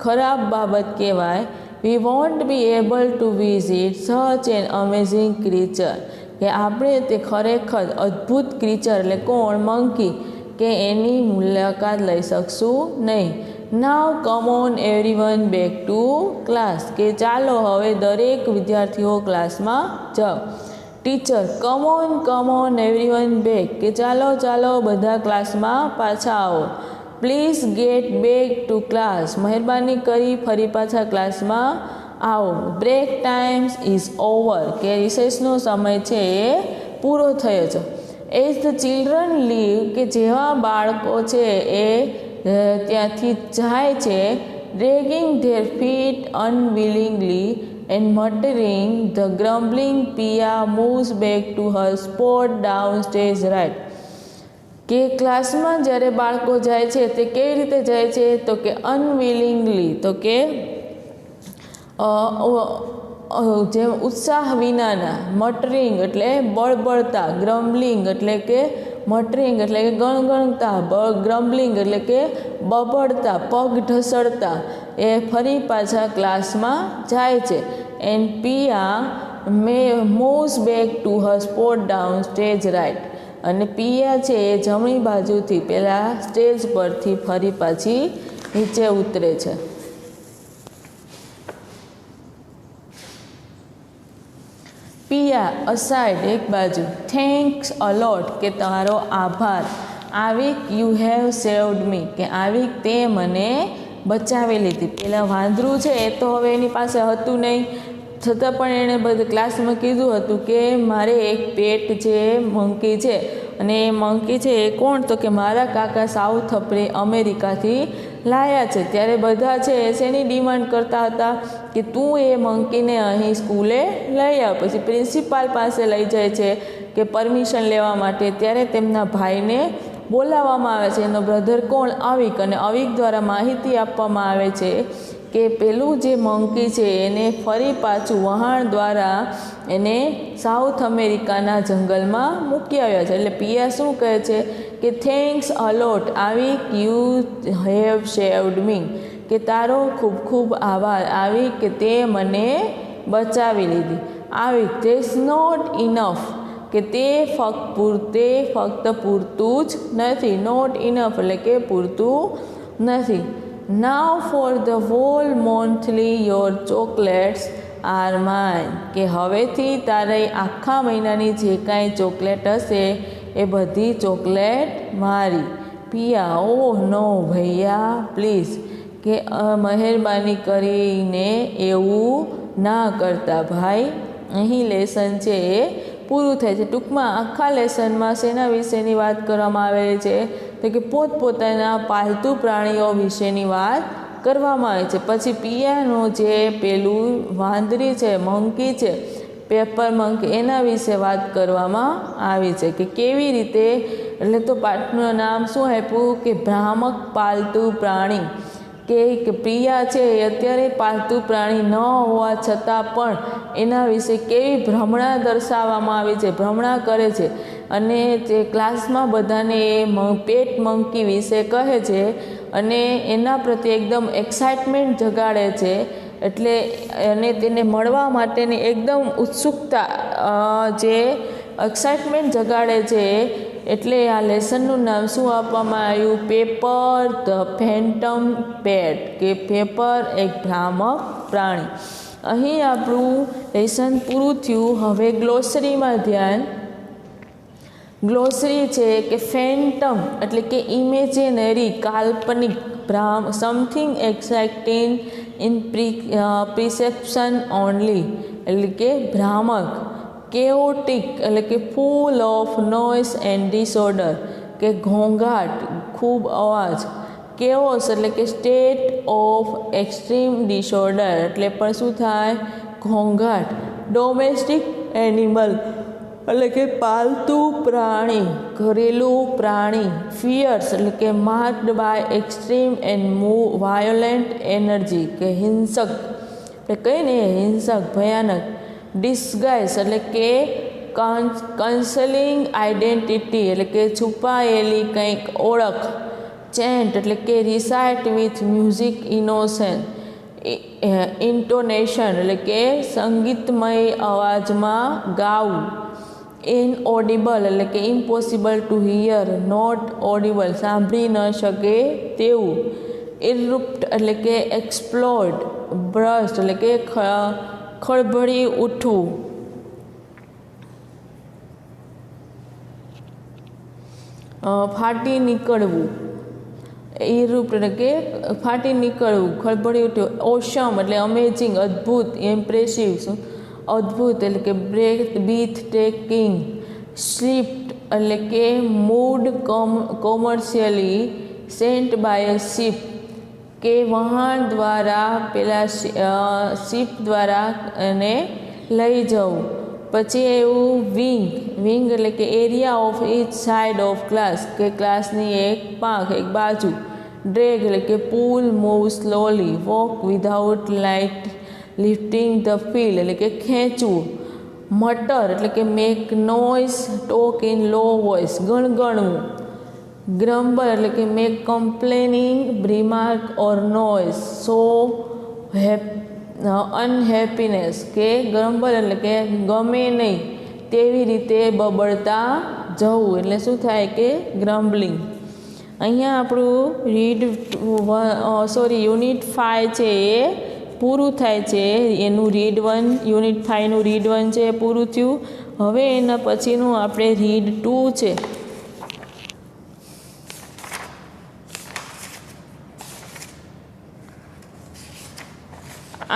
ખરાબ બાબત કહેવાય. We won't be able to visit such an amazing creature, કે આપણે તે ખરેખર અદ્ભુત ક્રીચર એટલે કોણ? મંકી, કે એની મુલાકાત લઈ શકશું નહીં. Now come on everyone back to class, કે ચાલો હવે દરેક વિદ્યાર્થીઓ ક્લાસમાં જાઓ. Teacher come on everyone back, કે ચાલો ચાલો બધા ક્લાસમાં પાછા આવો. Please get back to class, મહેરબાની કરી ફરી પાછા ક્લાસમાં આવો. બ્રેક ટાઈમ્સ ઇઝ ઓવર, કે રિસેસનો સમય છે એ પૂરો થયો છે. એઝ ધ ચિલ્ડ્રન લીવ, કે જેવા બાળકો છે એ ત્યાંથી જાય છે, dragging their feet unwillingly and muttering the grumbling Pia moves back to her spot down stage right. કે ક્લાસમાં જ્યારે બાળકો જાય છે તે કેવી રીતે જાય છે, તો કે અનવિલિંગલી, તો કે જેમ ઉત્સાહ વિનાના, મટરિંગ એટલે બળબળતા, ગ્રમ્બલિંગ એટલે કે મટરિંગ એટલે કે ગણગણતા, ગ્રમ્બલિંગ એટલે કે બબડતા, પગ ઢસડતા એ ફરી પાછા ક્લાસમાં જાય છે. And Piya moves back to her spot down stage right, અને પિયા છે એ જમણી બાજુથી પેલા સ્ટેજ પરથી ફરી પાછી નીચે ઉતરે છે. પિયા અસાઇડ, એક બાજુ. થેન્ક્સ અલોટ, કે તમારો આભાર. આવિક યુ હેવ સેવ્ડ મી, કે આવિક તે મને બચાવી લીધી. પેલા વાંદરું છે એ તો હવે એની પાસે હતું નહીં, છતાં પણ એણે બધે ક્લાસમાં કીધું હતું કે મારે એક પેટ જે મંકી છે, અને એ મંકી છે એ કોણ, તો કે મારા કાકા સાઉથ અમેરિકાથી લાયા છે. ત્યારે બધા છે એ શેની ડિમાન્ડ કરતા હતા કે તું એ મંકીને અહીં સ્કૂલે લઈ આવ. પછી પ્રિન્સિપાલ પાસે લઈ જાય છે કે પરમિશન લેવા માટે. ત્યારે તેમના ભાઈને બોલાવવામાં આવે છે, એનો બ્રધર કોણ, અવિક, અને અવિક દ્વારા માહિતી આપવામાં આવે છે કે પેલું જે મંકી છે એને ફરી પાછું વહાણ દ્વારા એને સાઉથ અમેરિકાના જંગલમાં મૂકી આવ્યા છે. એટલે પિયા શું કહે છે કે thanks a lot Avik you have saved me, કે તારો ખૂબ ખૂબ આભાર આવિક, કે તે મને બચાવી લીધી. આવિક ધેટ્સ નોટ ઇનફ, કે તે ફક્ત પૂરતું જ નથી. નોટ ઇનફ એટલે કે પૂરતું નથી. Now for the whole monthly your chocolates are mine, કે હવેથી તારે આખા મહિનાની જે કાંઈ ચોકલેટ હશે એ બધી ચોકલેટ મારી. પિયા ઓહ નો ભૈયા પ્લીઝ, કે મહેરબાની કરીને એવું ના કરતા ભાઈ. અહીં લેસન છે એ પૂરું થાય છે. ટૂંકમાં આખા લેસનમાં શેના વિશેની વાત કરવામાં આવેલી છે, તો કે પોતપોતાના પાલતુ પ્રાણીઓ વિશેની વાત કરવામાં આવે છે. પછી પિયાનું જે પેલું વાંદરી છે, મંકી છે, પેપર મંકી, એના વિશે વાત કરવામાં આવી છે કે કેવી રીતે. એટલે તો પાઠનું નામ શું આપ્યું કે ભ્રામક પાલતુ પ્રાણી. કે પિયા છે એ અત્યારે પાલતુ પ્રાણી ન હોવા છતાં પણ એના વિશે કેવી ભ્રમણા દર્શાવવામાં આવી છે, ભ્રમણા કરે છે. અને તે ક્લાસમાં બધાને એ પેટ મંકી વિશે કહે છે અને એના પ્રત્યે એકદમ એક્સાઇટમેન્ટ જગાડે છે. એટલે અને તેને મળવા માટેની એકદમ ઉત્સુકતા જે એક્સાઇટમેન્ટ જગાડે છે. એટલે આ લેસનનું નામ શું આપવામાં આવ્યું, પેપર ધ ફેન્ટમ પેટ, કે પેપર એક ભ્રામક પ્રાણી. અહીં આપણું લેસન પૂરું થયું. હવે ગ્લોસરીમાં ધ્યાન. ગ્લોસરી છે કે ફેન્ટમ એટલે કે ઇમેજિનરી, કાલ્પનિક, સમથિંગ એક્સાઇટિંગ ઇન પ્રિસેપ્શન ઓનલી એટલે કે ભ્રામક. કેઓટિક એટલે કે full of noise and disorder, કે ઘોંઘાટ, ખૂબ અવાજ. કેઓસ એટલે કે સ્ટેટ ઓફ એક્સ્ટ્રીમ ડિસઓર્ડર એટલે પણ શું થાય, ઘોંઘાટ. ડોમેસ્ટિક એનિમલ એટલે કે પાલતુ પ્રાણી, ઘરેલું પ્રાણી. ફિયર્સ એટલે કે marked by extreme and violent energy, કે હિંસક એટલે કઈ ને હિંસક, ભયાનક. ડિસ્ગાઇઝ એટલે કે કન્સલિંગ આઇડેન્ટિટી એટલે કે છુપાયેલી કંઈક ઓળખ. ચેન્ટ એટલે કે રિસાઇટ વિથ મ્યુઝિક ઇન્ટોનેશન એટલે કે સંગીતમય અવાજમાં ગાવું. ઇનઓડિબલ એટલે કે impossible to hear, not audible સાંભળી ન શકે તેવું. ઇરપ્ટ એટલે કે એક્સપ્લોડ, બ્રસ્ટ એટલે કે ખળભળી ઉઠવું. ફાટી નીકળવું, એ રૂપ એટલે કે ફાટી નીકળવું, ખળભળી ઉઠ્યું. ઓશમ એટલે અમેઝિંગ, અદ્ભુત, ઇમ્પ્રેસિવ, અદ્ભુત એટલે કે બ્રીથ ટેકિંગ. સ્લિપ્ડ એટલે કે moved commercially sent by a ship, કે વહાણ દ્વારા પેલા શિપ દ્વારા એને લઈ જવું. પછી એવું વિંગ એટલે કે area of each side of class, કે ક્લાસની એક પાંખ, એક બાજુ. ડ્રેગ એટલે કે pull, move slowly, walk without light lifting the feel એટલે કે ખેંચવું. મટર એટલે કે make noise, talk in low voice, ગણગણવું. ગ્રમ્બલ એટલે કે make complaining, remark or noise, so unhappiness, કે ગ્રમ્બલ એટલે કે ગમે નહીં તેવી રીતે બબડતા જવું, એટલે શું થાય કે ગ્રમ્બલિંગ. અહીંયા આપણું યુનિટ 5 છે એ પૂરું થાય છે. એનું રીડ 1, યુનિટ 5નું રીડ 1 છે એ પૂરું થયું. હવે એના પછીનું આપણે રીડ 2 છે.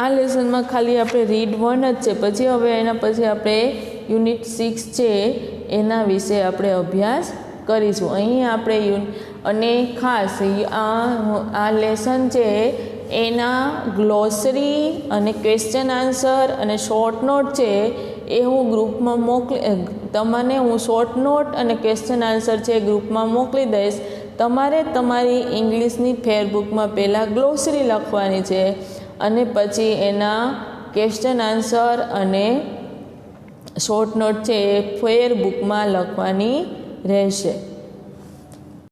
આ લેસનમાં ખાલી આપણે રીડ 1 જ છે. પછી હવે એના પછી આપણે યુનિટ 6 છે એના વિશે આપણે અભ્યાસ કરીશું. અહીં આપણે અને ખાસ આ લેસન છે એના ગ્લોસરી અને ક્વેશ્ચન આન્સર અને શોર્ટ નોટ છે એ હું ગ્રુપમાં તમને હું શોર્ટ નોટ અને ક્વેશ્ચન આન્સર છે ગ્રુપમાં મોકલી દઈશ. તમારે તમારી ઇંગ્લિશની ફેરબુકમાં પહેલાં ગ્લોસરી લખવાની છે અને પછી એના ક્વેશ્ચન આન્સર અને શોર્ટ નોટ છે એ ફેરબુકમાં લખવાની રહેશે.